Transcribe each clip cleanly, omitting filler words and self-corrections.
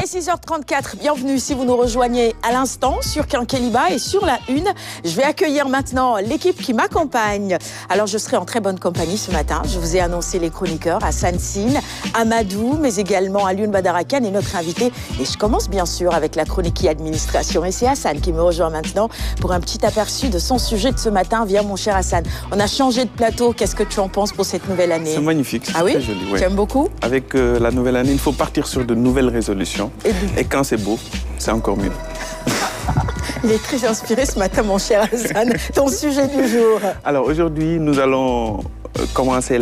Et 6h34, bienvenue si vous nous rejoignez à l'instant sur Quinqueliba et sur la Une. Je vais accueillir maintenant l'équipe qui m'accompagne. Alors je serai en très bonne compagnie ce matin. Je vous ai annoncé les chroniqueurs, Hassan Sine, Amadou, mais également Alioune Badara Kane et notre invité. Et je commence bien sûr avec la chronique administration. Et c'est Hassan qui me rejoint maintenant pour un petit aperçu de son sujet de ce matin. Viens mon cher Hassan, on a changé de plateau. Qu'est-ce que tu en penses pour cette nouvelle année? C'est magnifique, c'est très joli. Ouais. Tu aimes beaucoup? Avec la nouvelle année, il faut partir sur de nouvelles résolutions. Et quand c'est beau, c'est encore mieux. Il est très inspiré ce matin, mon cher Hassan. Ton sujet du jour. Alors aujourd'hui, nous allons commencer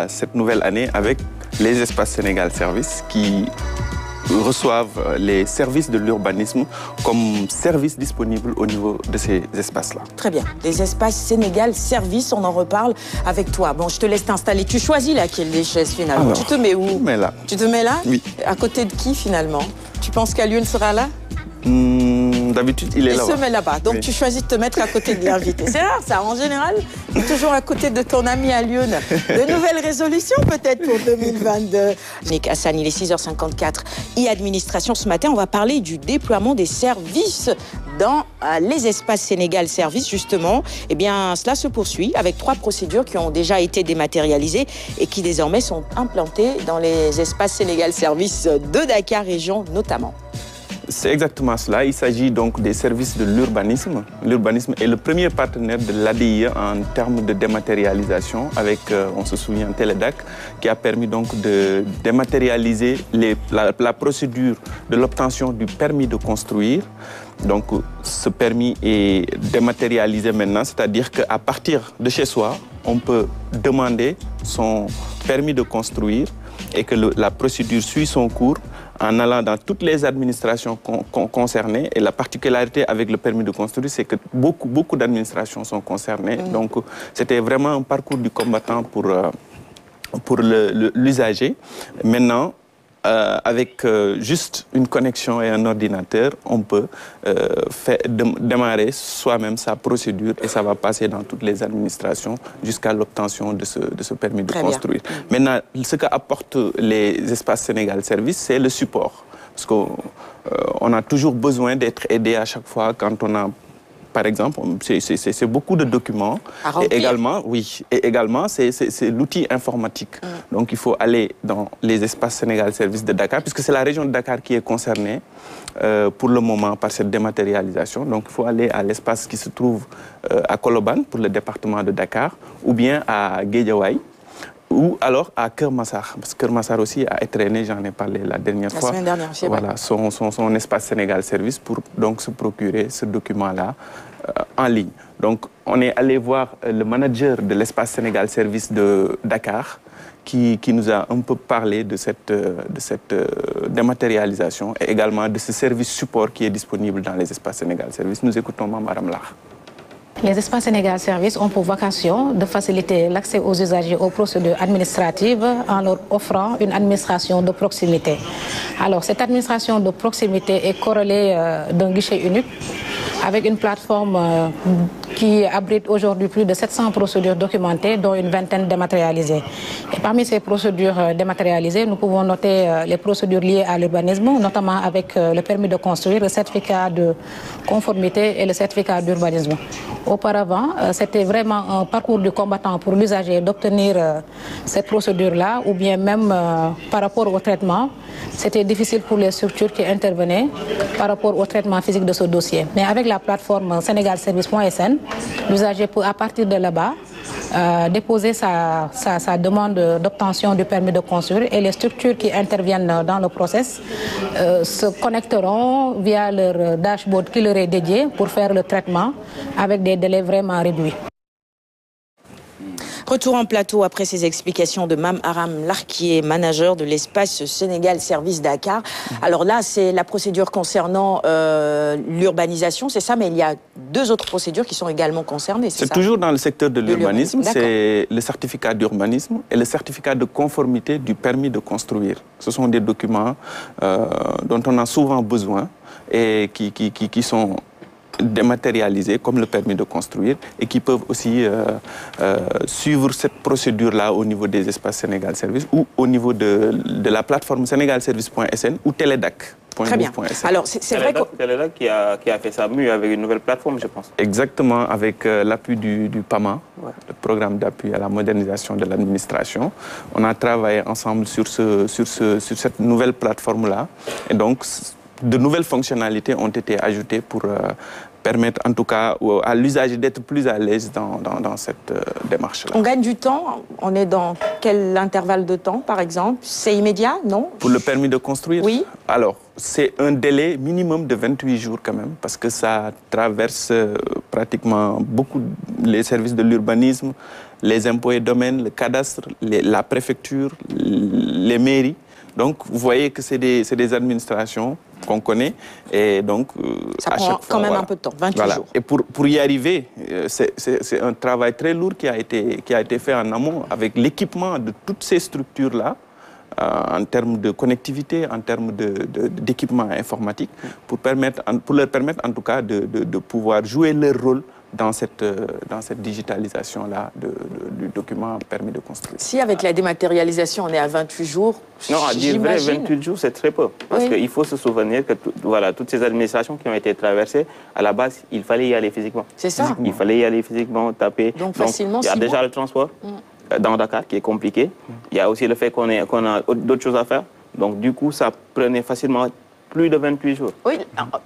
cette nouvelle année avec les espaces Sénégal Service qui reçoivent les services de l'urbanisme comme services disponibles au niveau de ces espaces-là. Très bien. Les espaces Sénégal Service, on en reparle avec toi. Bon, je te laisse t'installer. Tu choisis laquelle des chaises finalement. Alors, tu te mets où? Je me mets là. Tu te mets là? Oui. À côté de qui finalement? Tu penses qu'Alioune sera là? D'habitude, il est là-bas. Il se met là-bas. Donc, oui. Tu choisis de te mettre à côté de l'invité. C'est rare, ça. En général, toujours à côté de ton ami Alioune. De nouvelles résolutions, peut-être, pour 2022. Nick Hassan, il est 6h54. E-administration, ce matin, on va parler du déploiement des services dans les espaces Sénégal Service, justement. Eh bien, cela se poursuit avec 3 procédures qui ont déjà été dématérialisées et qui, désormais, sont implantées dans les espaces Sénégal Service de Dakar Région, notamment. C'est exactement cela. Il s'agit donc des services de l'urbanisme. L'urbanisme est le premier partenaire de l'ADIE en termes de dématérialisation avec, on se souvient, Télédac, qui a permis donc de dématérialiser la procédure de l'obtention du permis de construire. Donc, ce permis est dématérialisé maintenant, c'est-à-dire qu'à partir de chez soi, on peut demander son permis de construire et que la procédure suit son cours en allant dans toutes les administrations concernées. Et la particularité avec le permis de construire, c'est que beaucoup d'administrations sont concernées. Donc, c'était vraiment un parcours du combattant pour l'usager. Maintenant, avec juste une connexion et un ordinateur, on peut démarrer soi-même sa procédure et ça va passer dans toutes les administrations jusqu'à l'obtention de ce permis de construire. Maintenant, ce qu'apportent les espaces Sénégal Service, c'est le support. Parce qu'on a toujours besoin d'être aidé à chaque fois quand on a... Par exemple, c'est beaucoup de documents. Et également, c'est l'outil informatique. Donc, il faut aller dans les espaces Sénégal Service de Dakar, puisque c'est la région de Dakar qui est concernée pour le moment par cette dématérialisation. Donc, il faut aller à l'espace qui se trouve à Koloban, pour le département de Dakar, ou bien à Guédiawaye, ou alors à Kermassar, parce que Kermassar aussi a été traîné, j'en ai parlé la dernière fois. La semaine dernière, c'est voilà, son espace Sénégal Service pour donc se procurer ce document-là en ligne. Donc, on est allé voir le manager de l'espace Sénégal Service de Dakar qui nous a un peu parlé de cette dématérialisation et également de ce service support qui est disponible dans les espaces Sénégal Service. Nous écoutons Mme Lar. Les espaces Sénégal Service ont pour vocation de faciliter l'accès aux usagers aux procédures administratives en leur offrant une administration de proximité. Alors, cette administration de proximité est corrélée d'un guichet unique avec une plateforme qui abrite aujourd'hui plus de 700 procédures documentées, dont une vingtaine dématérialisées. Et parmi ces procédures dématérialisées, nous pouvons noter les procédures liées à l'urbanisme, notamment avec le permis de construire, le certificat de conformité et le certificat d'urbanisme. Auparavant, c'était vraiment un parcours du combattant pour l'usager d'obtenir cette procédure-là, ou bien même par rapport au traitement, c'était difficile pour les structures qui intervenaient par rapport au traitement physique de ce dossier. Mais avec la plateforme sénégalservice.sn, l'usager peut, à partir de là-bas, déposer sa demande d'obtention du permis de construire et les structures qui interviennent dans le process se connecteront via leur dashboard qui leur est dédié pour faire le traitement avec des délais vraiment réduits. Retour en plateau après ces explications de Mme Aram Lar, qui est manager de l'espace Sénégal Service Dakar. Alors là, c'est la procédure concernant l'urbanisation, c'est ça, mais il y a 2 autres procédures qui sont également concernées, c'est ça? C'est toujours dans le secteur de l'urbanisme, c'est le certificat d'urbanisme et le certificat de conformité du permis de construire. Ce sont des documents dont on a souvent besoin et qui sont dématérialisés comme le permis de construire et qui peuvent aussi suivre cette procédure-là au niveau des espaces Sénégal Service ou au niveau de la plateforme sénégalservice.sn ou Télédac. .gouv.sn. Alors, c'est vrai que... Teledoc qui a fait ça mieux avec une nouvelle plateforme, je pense. Exactement, avec l'appui du PAMA, le programme d'appui à la modernisation de l'administration. On a travaillé ensemble sur cette nouvelle plateforme-là. Et donc, de nouvelles fonctionnalités ont été ajoutées pour permettre en tout cas à l'usager d'être plus à l'aise dans cette démarche-là. On gagne du temps, on est dans quel intervalle de temps par exemple? C'est immédiat, non? Pour le permis de construire? Oui. Alors, c'est un délai minimum de 28 jours quand même, parce que ça traverse pratiquement beaucoup les services de l'urbanisme, les impôts et domaines, le cadastre, la préfecture, les mairies. Donc, vous voyez que c'est des administrations qu'on connaît. Et donc, ça prend quand même un peu de temps, 28 jours. Et pour y arriver, c'est un travail très lourd qui a été fait en amont avec l'équipement de toutes ces structures-là, en termes de connectivité, en termes d'équipement informatique, pour leur permettre en tout cas de pouvoir jouer leur rôle dans cette digitalisation-là du document permis de construire. Si avec la dématérialisation, on est à 28 jours, non, à dire vrai, 28 jours, c'est très peu. Parce qu'il faut se souvenir que toutes ces administrations qui ont été traversées, à la base, il fallait y aller physiquement. C'est ça. Il fallait y aller physiquement, taper. Donc facilement, il y a déjà le transport dans Dakar qui est compliqué. Il y a aussi le fait qu'on a d'autres choses à faire. Donc du coup, ça prenait facilement plus de 28 jours. Oui,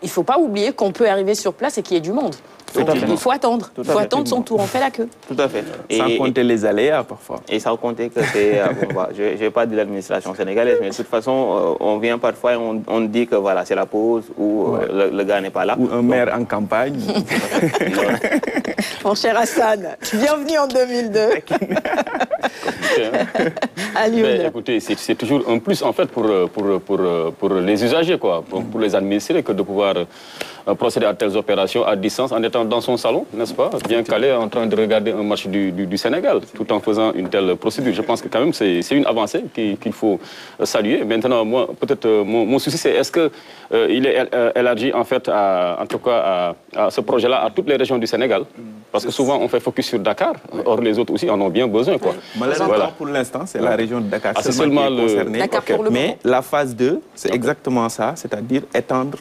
il ne faut pas oublier qu'on peut arriver sur place et qu'il y ait du monde. Donc, il faut attendre. Il faut attendre son tour. On fait la queue. Tout à fait. Sans compter les aléas, parfois. Et sans compter que c'est... je ne vais pas dire l'administration sénégalaise, mais de toute façon, on vient parfois et on dit que voilà, c'est la pause ou le gars n'est pas là. Ou un maire en campagne. Mon cher Hassan, bienvenue en 2002. À Lyon. Écoutez, c'est toujours un plus, en fait, pour les usagers, quoi, pour les administrés, que de pouvoir procéder à telles opérations à distance en étant dans son salon, n'est-ce pas, bien calé, en train de regarder un match du Sénégal, tout en faisant une telle procédure. Je pense que quand même c'est une avancée qu'il faut saluer. Maintenant, moi, peut-être mon souci, c'est est-ce qu'il est élargi en fait, en tout cas, à ce projet-là à toutes les régions du Sénégal? Parce que souvent on fait focus sur Dakar, or les autres aussi en ont bien besoin, quoi. Malheureusement, voilà. Pour l'instant, c'est la région de Dakar seulement qui est concernée. Dakar pour le Mais la phase 2, c'est exactement ça, c'est-à-dire étendre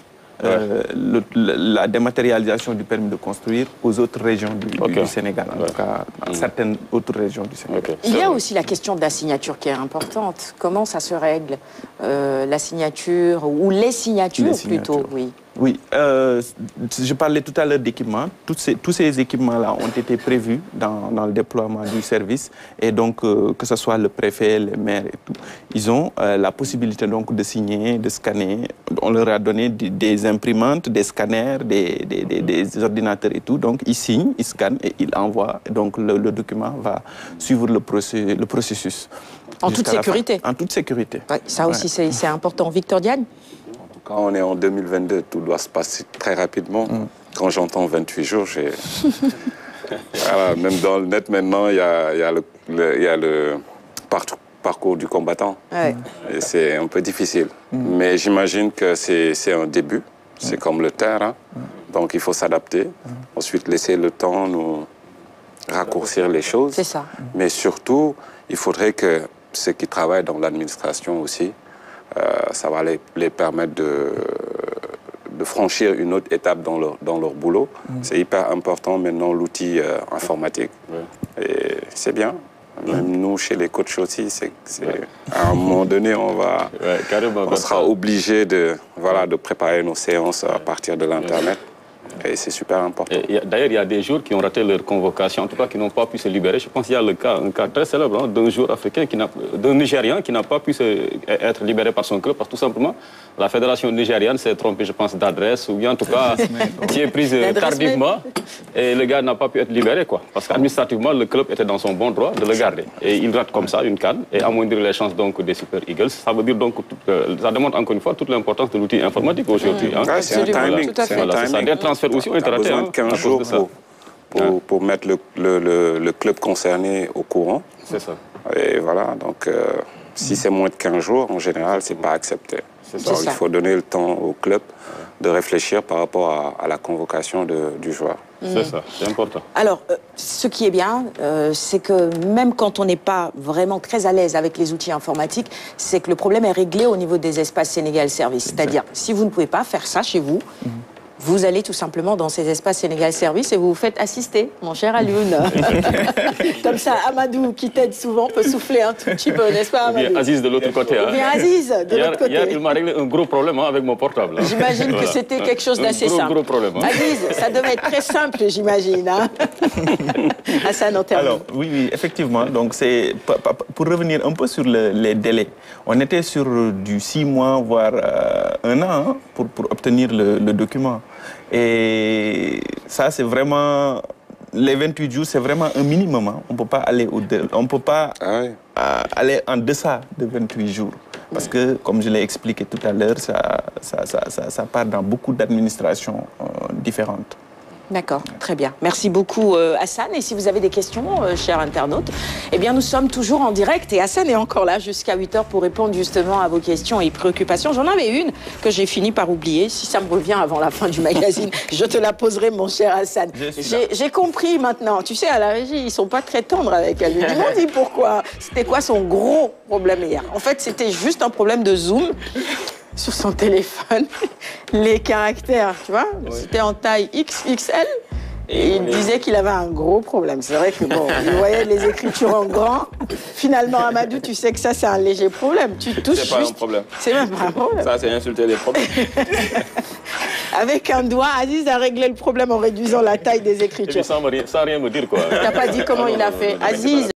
la dématérialisation du permis de construire aux autres régions du Sénégal, en tout cas dans certaines autres régions du Sénégal. Il y a aussi la question de la signature qui est importante. Comment ça se règle, la signature, ou les signatures plutôt, oui. Oui, je parlais tout à l'heure d'équipements. Tous ces équipements-là ont été prévus dans le déploiement du service. Et donc, que ce soit le préfet, les maires et tout, ils ont la possibilité donc de signer, de scanner. On leur a donné des imprimantes, des scanners, des ordinateurs et tout. Donc, ils signent, ils scannent et ils envoient. Donc, le document va suivre le processus. En toute sécurité. En toute sécurité. Ouais, ça aussi, c'est important. Victor Diagne? Quand on est en 2022, tout doit se passer très rapidement. Quand j'entends 28 jours, j'ai... voilà, même dans le net, maintenant, il y a le parcours du combattant. Ouais. Et c'est un peu difficile. Mais j'imagine que c'est un début. C'est comme le terrain. Donc, il faut s'adapter. Ensuite, laisser le temps nous raccourcir les choses. C'est ça. Mais surtout, il faudrait que ceux qui travaillent dans l'administration aussi, ça va les permettre de franchir une autre étape dans leur boulot. C'est hyper important maintenant, l'outil informatique. Et c'est bien. Même nous, chez les coachs aussi, à un moment donné, on sera obligé de préparer nos séances à partir de l'Internet. Et c'est super important. D'ailleurs, il y a des jours qui ont raté leur convocation, en tout cas qui n'ont pas pu se libérer. Je pense qu'il y a un cas très célèbre d'un joueur africain, d'un Nigérian qui n'a pas pu être libéré par son club parce que tout simplement, la fédération nigériane s'est trompée, je pense, d'adresse ou bien en tout cas qui est prise tardivement et le gars n'a pas pu être libéré, quoi. Parce qu'administrativement, le club était dans son bon droit de le garder. Et il rate comme ça une canne et amoindrir les chances donc, des Super Eagles. Ça veut dire donc, ça démontre encore une fois toute l'importance de l'outil informatique aujourd'hui. Hein. C'est un timing. Tout à fait. Aussi ont été ratés, besoin de 15 jours pour mettre le club concerné au courant. C'est ça. Et voilà, donc si c'est moins de 15 jours, en général, c'est pas accepté. Donc, il faut donner le temps au club de réfléchir par rapport à la convocation du joueur. C'est ça, c'est important. Alors, ce qui est bien, c'est que même quand on n'est pas vraiment très à l'aise avec les outils informatiques, c'est que le problème est réglé au niveau des espaces Sénégal Service. C'est-à-dire, si vous ne pouvez pas faire ça chez vous, vous allez tout simplement dans ces espaces Sénégal Service et vous vous faites assister, mon cher Alioune. Comme ça, Amadou, qui t'aide souvent, peut souffler un tout petit peu, n'est-ce pas, Amadou? Ou bien Aziz de l'autre côté. Ou bien Aziz de l'autre côté. Hier, il m'a réglé un gros problème avec mon portable. J'imagine que c'était quelque chose d'assez simple. Gros problème. Aziz, ça devait être très simple, j'imagine. Hein. Hassan, on termine. Alors, oui, effectivement. Donc, c'est pour revenir un peu sur les délais. On était sur du 6 mois, voire 1 an hein, pour obtenir le document. Et ça, c'est vraiment... Les 28 jours, c'est vraiment un minimum. Hein. On ne peut pas aller au-delà. On ne peut pas aller en deçà de 28 jours. Parce que, comme je l'ai expliqué tout à l'heure, ça part dans beaucoup d'administrations différentes. D'accord, très bien. Merci beaucoup Hassan. Et si vous avez des questions, chers internautes, eh bien nous sommes toujours en direct et Hassan est encore là jusqu'à 8h pour répondre justement à vos questions et préoccupations. J'en avais une que j'ai fini par oublier. Si ça me revient avant la fin du magazine, je te la poserai, mon cher Hassan. J'ai compris maintenant. Tu sais, à la régie, ils sont pas très tendres avec elle. Ils m'ont dit pourquoi. C'était quoi son gros problème hier? En fait, c'était juste un problème de zoom. Sur son téléphone, les caractères, tu vois, c'était en taille XXL. Et il disait qu'il avait un gros problème. C'est vrai que, bon, il voyait les écritures en grand. Finalement, Amadou, tu sais que ça, c'est un léger problème. Tu touches juste... C'est pas un problème. C'est même pas un problème. Ça, c'est insulter les problèmes. Avec un doigt, Aziz a réglé le problème en réduisant la taille des écritures. Et puis sans rien me dire, quoi. Tu n'as pas dit comment il a fait. Aziz...